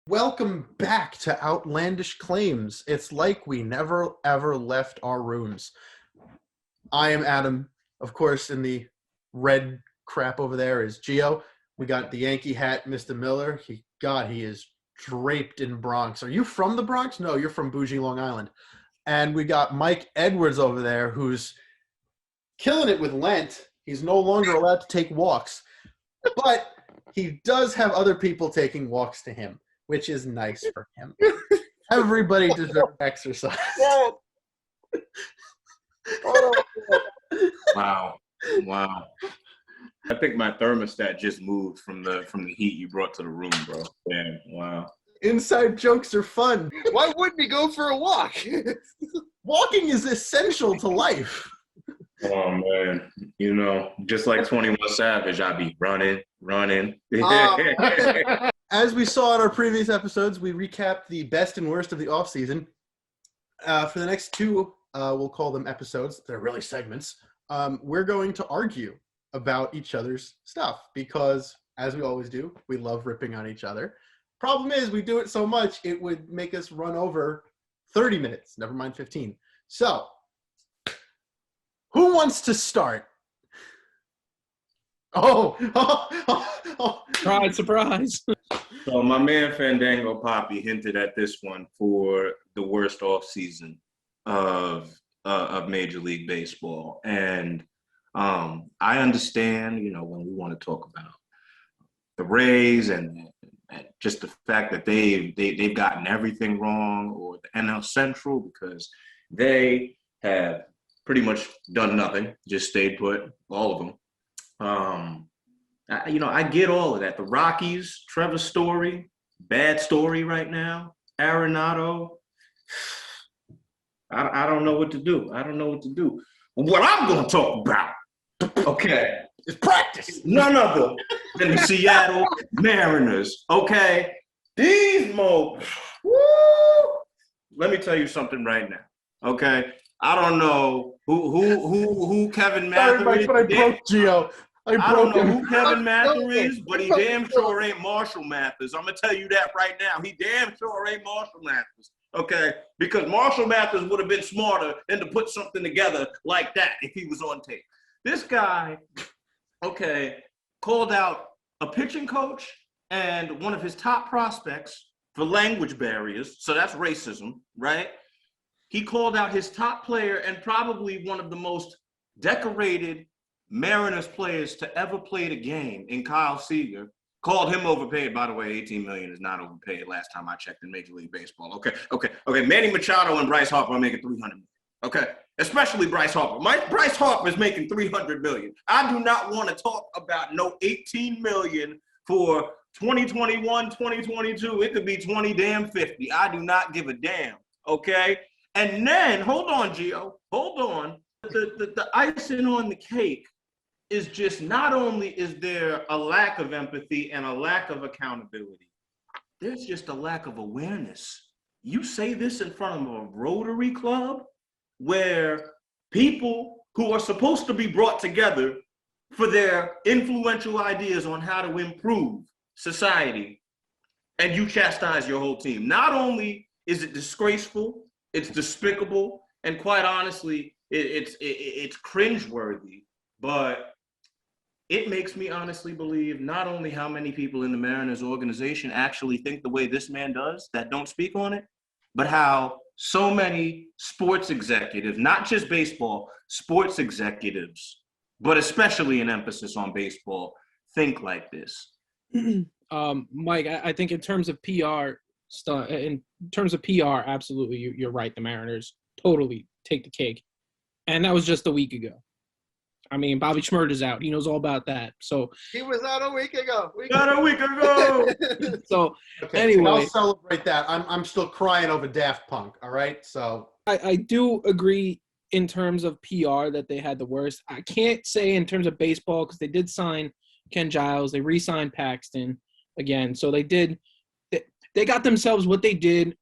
Welcome back to Outlandish Claims. It's like we never, ever left our rooms. I am Adam. Of course, in the red crap over there is Gio. We got the Yankee hat, Mr. Miller. He is draped in Bronx. Are you from the Bronx? No, you're from bougie Long Island. And we got Mike Edwards over there, who's killing it with Lent. He's no longer allowed to take walks. But he does have other people taking walks to him, which is nice for him. Everybody deserves exercise. Wow. I think my thermostat just moved from the heat you brought to the room, bro. Damn, wow. Inside jokes are fun. Why wouldn't he go for a walk? Walking is essential to life. Oh, man. You know, just like 21 Savage, I'd be running. As we saw in our previous episodes, we recapped the best and worst of the offseason. For the next two, we'll call them episodes. They're really segments. We're going to argue about each other's stuff because, as we always do, we love ripping on each other. Problem is, we do it so much, it would make us run over 30 minutes, never mind 15. So, who wants to start? Surprise. So my man Fandango Poppy hinted at this one for the worst offseason of Major League Baseball. And I understand, you know, when we want to talk about the Rays and just the fact that they've gotten everything wrong, or the NL Central, because they have pretty much done nothing, just stayed put, all of them. I get all of that. The Rockies, Trevor Story, bad story right now. Arenado, I don't know what to do. What I'm going to talk about, okay, is practice. None other than the Seattle Mariners, okay? These mo, let me tell you something right now, okay? I don't know who Kevin Mather Sorry, Mike, but I broke Gio. I don't know who Kevin Mather is, but he damn sure ain't Marshall Mathers. I'm going to tell you that right now. He damn sure ain't Marshall Mathers, okay? Because Marshall Mathers would have been smarter than to put something together like that if he was on tape. This guy, okay, called out a pitching coach and one of his top prospects for language barriers, so that's racism, right? He called out his top player and probably one of the most decorated Mariners players to ever play the game in Kyle Seager. Called him overpaid. By the way, $18 million is not overpaid last time I checked in Major League Baseball. Okay. Manny Machado and Bryce Harper are making $300 million. Okay, especially Bryce Harper. Bryce Harper is making $300 million. I do not want to talk about no $18 million for 2021, 2022. It could be 50. I do not give a damn. Okay. And then, hold on, Gio, hold on. The icing on the cake is just, not only is there a lack of empathy and a lack of accountability, there's just a lack of awareness. You say this in front of a Rotary Club where people who are supposed to be brought together for their influential ideas on how to improve society, and you chastise your whole team. Not only is it disgraceful, it's despicable, and quite honestly, it's cringeworthy, but it makes me honestly believe not only how many people in the Mariners organization actually think the way this man does that don't speak on it, but how so many sports executives, not just baseball, sports executives, but especially an emphasis on baseball, think like this. Mike, I think in terms of PR stuff, absolutely, you're right. The Mariners totally take the cake. And that was just a week ago. I mean, Bobby Schmurder's out. He knows all about that. So he was out a week ago. So okay, anyway, I'll celebrate that. I'm still crying over Daft Punk. All right, so I do agree in terms of PR that they had the worst. I can't say in terms of baseball because they did sign Ken Giles. They re-signed Paxton again. So they got themselves what they did,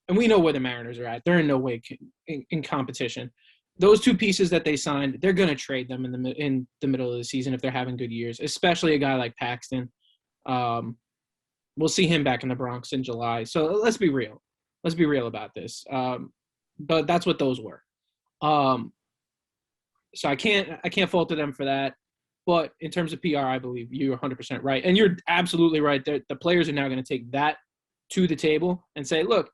and we know where the Mariners are at. They're in no way in competition. Those two pieces that they signed, they're going to trade them in the middle of the season if they're having good years, especially a guy like Paxton. we'll see him back in the Bronx in July. So let's be real. Let's be real about this. But that's what those were. So I can't fault them for that. But in terms of PR, I believe you're 100% right. And you're absolutely right. The players are now going to take that to the table and say, look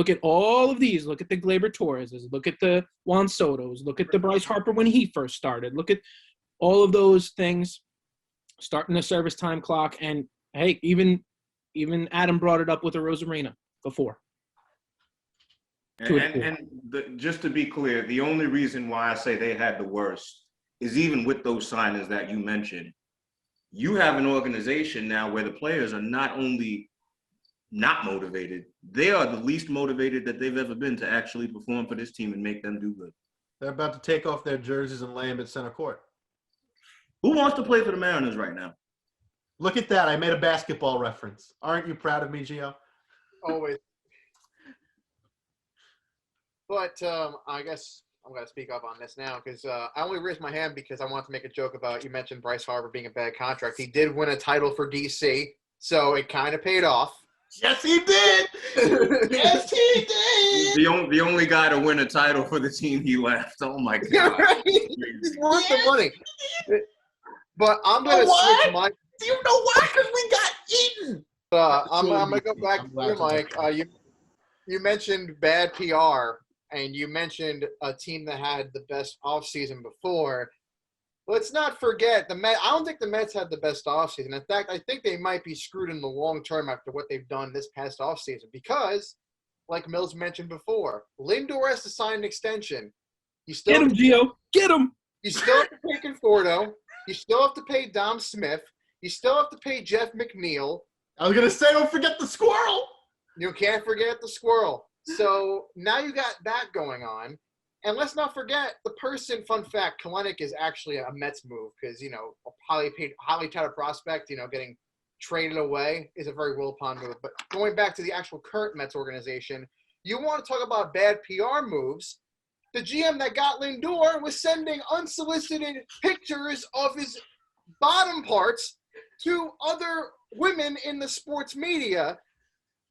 at all of these. Look at the Gleyber Torreses. Look at the Juan Sotos. Look at the Bryce Harper when he first started. Look at all of those things, starting the service time clock. And, hey, even Adam brought it up with a Rosarina before. Just to be clear, the only reason why I say they had the worst is even with those signings that you mentioned, you have an organization now where the players are not only not motivated, they are the least motivated that they've ever been to actually perform for this team and make them do good. They're about to take off their jerseys and lay them at center court. Who wants to play for the Mariners right now? Look at that. I made a basketball reference. Aren't you proud of me, Gio? Always. But I guess I'm going to speak up on this now because I only raised my hand because I want to make a joke about, you mentioned Bryce Harper being a bad contract. He did win a title for DC, so it kind of paid off. Yes, he did. Yes, he did. The only guy to win a title for the team he left. Oh, my God. Right? He's worth the money. But I'm going to switch my – Do you know why? Because we got eaten. I'm going to go back to you, Mike. You mentioned bad PR. And you mentioned a team that had the best offseason before. Let's not forget the Mets. I don't think the Mets had the best offseason. In fact, I think they might be screwed in the long term after what they've done this past offseason because, like Millz mentioned before, Lindor has to sign an extension. Get him, Gio. Get him. You still have to pay Conforto. You still have to pay Dom Smith. You still have to pay Jeff McNeil. I was going to say, don't forget the squirrel. You can't forget the squirrel. So now you got that going on. And let's not forget the person, fun fact, Kalenic is actually a Mets move because, a highly touted prospect, getting traded away is a very Wilpon move. But going back to the actual current Mets organization, you want to talk about bad PR moves. The GM that got Lindor was sending unsolicited pictures of his bottom parts to other women in the sports media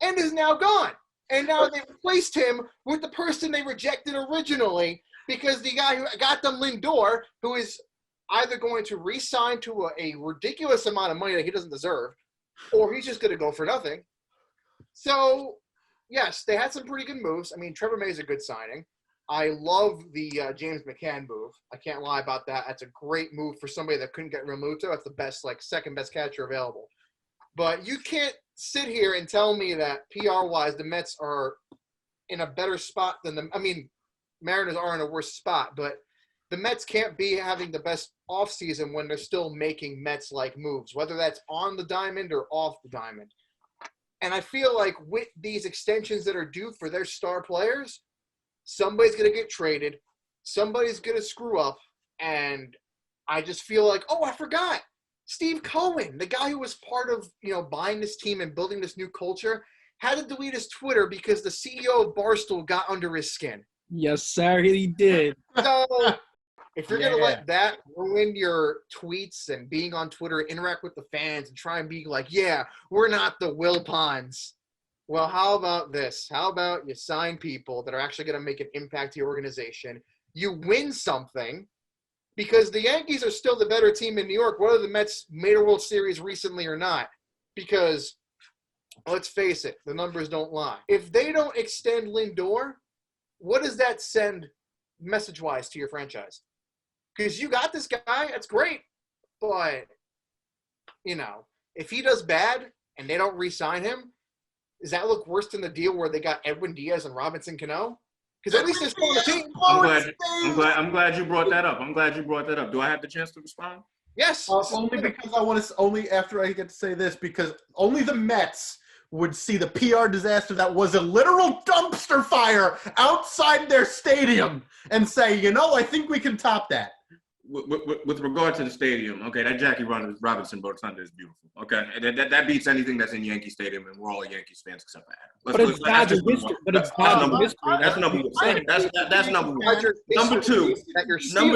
and is now gone. And now they replaced him with the person they rejected originally because the guy who got them, Lindor, who is either going to re-sign to a ridiculous amount of money that he doesn't deserve, or he's just going to go for nothing. So, yes, they had some pretty good moves. I mean, Trevor May is a good signing. I love the James McCann move. I can't lie about that. That's a great move for somebody that couldn't get Realmuto. That's the best, second best catcher available. But you can't sit here and tell me that PR-wise the Mets are in a better spot than them. I mean, Mariners are in a worse spot, but the Mets can't be having the best offseason when they're still making Mets-like moves, whether that's on the diamond or off the diamond. And I feel like with these extensions that are due for their star players, somebody's going to get traded, somebody's going to screw up, and I just feel like, oh, I forgot. Steve Cohen, the guy who was part of, buying this team and building this new culture, had to delete his Twitter because the CEO of Barstool got under his skin. Yes, sir, he did. So if you're going to let that ruin your tweets and being on Twitter, interact with the fans and try and be like, yeah, we're not the Wilpons. Well, how about this? How about you sign people that are actually going to make an impact to your organization? You win something. Because the Yankees are still the better team in New York, whether the Mets made a World Series recently or not. Because, let's face it, the numbers don't lie. If they don't extend Lindor, what does that send message-wise to your franchise? Because you got this guy, that's great. But, if he does bad and they don't re-sign him, does that look worse than the deal where they got Edwin Diaz and Robinson Cano? Because at least they're still on the team. I'm glad you brought that up. Do I have the chance to respond? Yes. Only because I want to. Only after I get to say this, because only the Mets would see the PR disaster that was a literal dumpster fire outside their stadium and say, I think we can top that. with regard to the stadium, okay, that Jackie Robinson Rotunda is beautiful. Okay, and that beats anything that's in Yankee Stadium, and we're all Yankees fans except for Adam. But it's Dodger history. But it's Dodger history. That's number one. That's number one. Number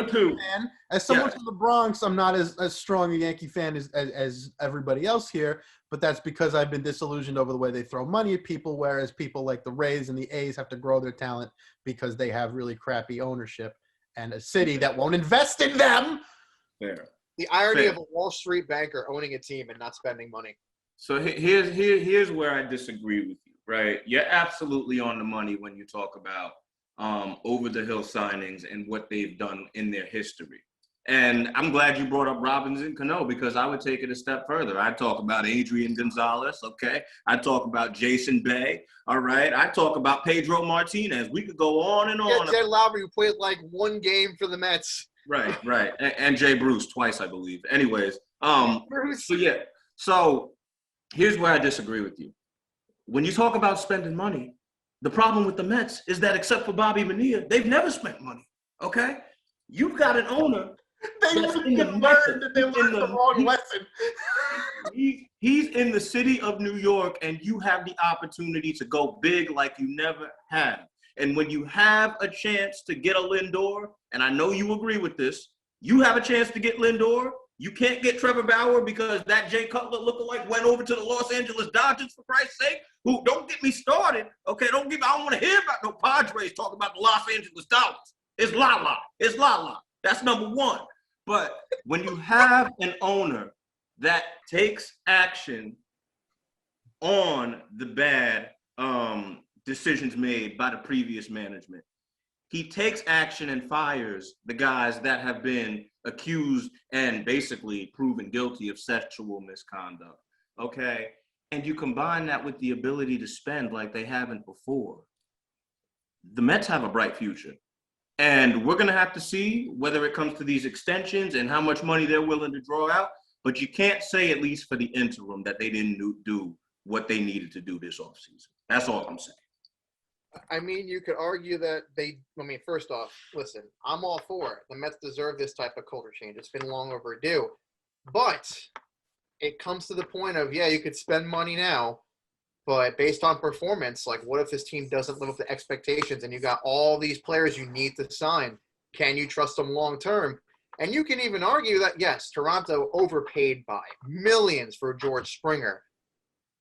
two. Fan. As someone from the Bronx, I'm not as strong a Yankee fan as everybody else here, but that's because I've been disillusioned over the way they throw money at people, whereas people like the Rays and the A's have to grow their talent because they have really crappy ownership and a city that won't invest in them. Fair. The irony Fair. of a Wall Street banker owning a team and not spending money. So here's where I disagree with you, right? You're absolutely on the money when you talk about over-the-hill signings and what they've done in their history. And I'm glad you brought up Robinson Cano because I would take it a step further. I'd talk about Adrian Gonzalez, okay? I'd talk about Jason Bay, all right? I'd talk about Pedro Martinez. We could go on and on. Jed Lowry, who played like one game for the Mets. Right. And Jay Bruce twice, I believe. Anyways, so here's where I disagree with you. When you talk about spending money, the problem with the Mets is that except for Bobby Bonilla, they've never spent money, okay? You've got an owner. They learned the wrong lesson. He's in the city of New York, and you have the opportunity to go big like you never have. And when you have a chance to get a Lindor, and I know you agree with this, you have a chance to get Lindor. You can't get Trevor Bauer because that Jay Cutler lookalike went over to the Los Angeles Dodgers, for Christ's sake. Who don't get me started, okay? I don't want to hear about no Padres talking about the Los Angeles Dodgers. It's la-la. It's la-la. That's number one. But when you have an owner that takes action on the bad decisions made by the previous management, he takes action and fires the guys that have been accused and basically proven guilty of sexual misconduct, okay? And you combine that with the ability to spend like they haven't before. The Mets have a bright future. And we're going to have to see whether it comes to these extensions and how much money they're willing to draw out. But you can't say, at least for the interim, that they didn't do what they needed to do this offseason. That's all I'm saying. I mean, you could argue that first off, listen, I'm all for it. The Mets deserve this type of culture change. It's been long overdue. But it comes to the point of, you could spend money now, but based on performance, like what if this team doesn't live up to expectations and you got all these players you need to sign? Can you trust them long term? And you can even argue that, yes, Toronto overpaid by millions for George Springer.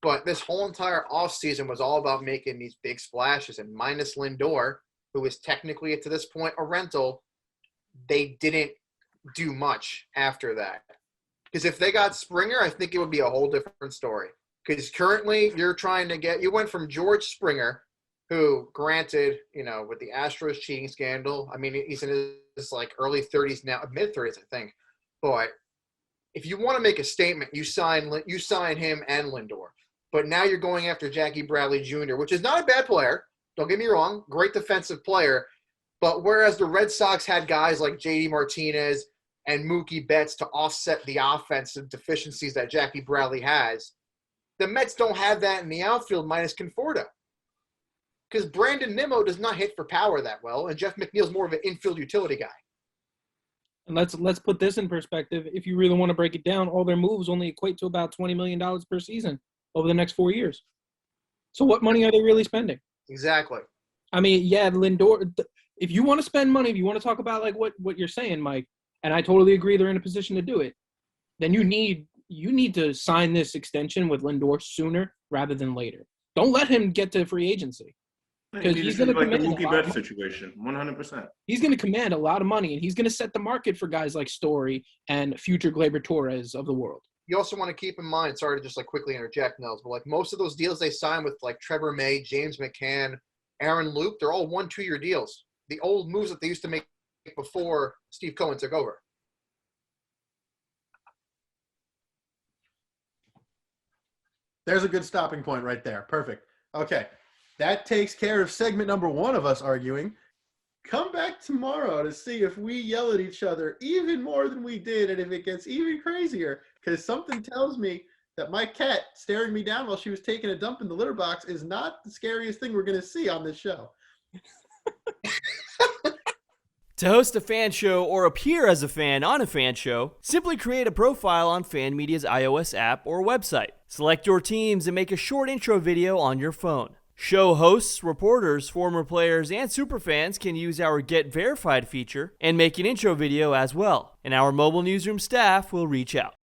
But this whole entire offseason was all about making these big splashes. And minus Lindor, who is technically, to this point, a rental, they didn't do much after that. Because if they got Springer, I think it would be a whole different story. Because currently you went from George Springer, who granted, with the Astros cheating scandal, I mean, he's in his early 30s now, mid-30s, I think. But if you want to make a statement, you sign him and Lindor. But now you're going after Jackie Bradley Jr., which is not a bad player. Don't get me wrong. Great defensive player. But whereas the Red Sox had guys like J.D. Martinez and Mookie Betts to offset the offensive deficiencies that Jackie Bradley has, the Mets don't have that in the outfield minus Conforto. Because Brandon Nimmo does not hit for power that well, and Jeff McNeil's more of an infield utility guy. And let's put this in perspective. If you really want to break it down, all their moves only equate to about $20 million per season over the next 4 years. So what money are they really spending? Exactly. I mean, Lindor, if you want to spend money, if you want to talk about what you're saying, Mike, and I totally agree they're in a position to do it, then you need to sign this extension with Lindor sooner rather than later. Don't let him get to free agency. Because he's going to command the Mookie Betts situation, 100%. He's going to command a lot of money, and he's going to set the market for guys like Story and future Gleyber Torres of the world. You also want to keep in mind, sorry to just quickly interject, Nels, but most of those deals they signed with Trevor May, James McCann, Aaron Luke, they're all 1-2 year deals. The old moves that they used to make before Steve Cohen took over. There's a good stopping point right there. Perfect. Okay. That takes care of segment number 1 of us arguing. Come back tomorrow to see if we yell at each other even more than we did and if it gets even crazier, because something tells me that my cat staring me down while she was taking a dump in the litter box is not the scariest thing we're going to see on this show. To host a fan show or appear as a fan on a fan show, simply create a profile on Fan Media's iOS app or website. Select your teams and make a short intro video on your phone. Show hosts, reporters, former players, and superfans can use our Get Verified feature and make an intro video as well, and our mobile newsroom staff will reach out.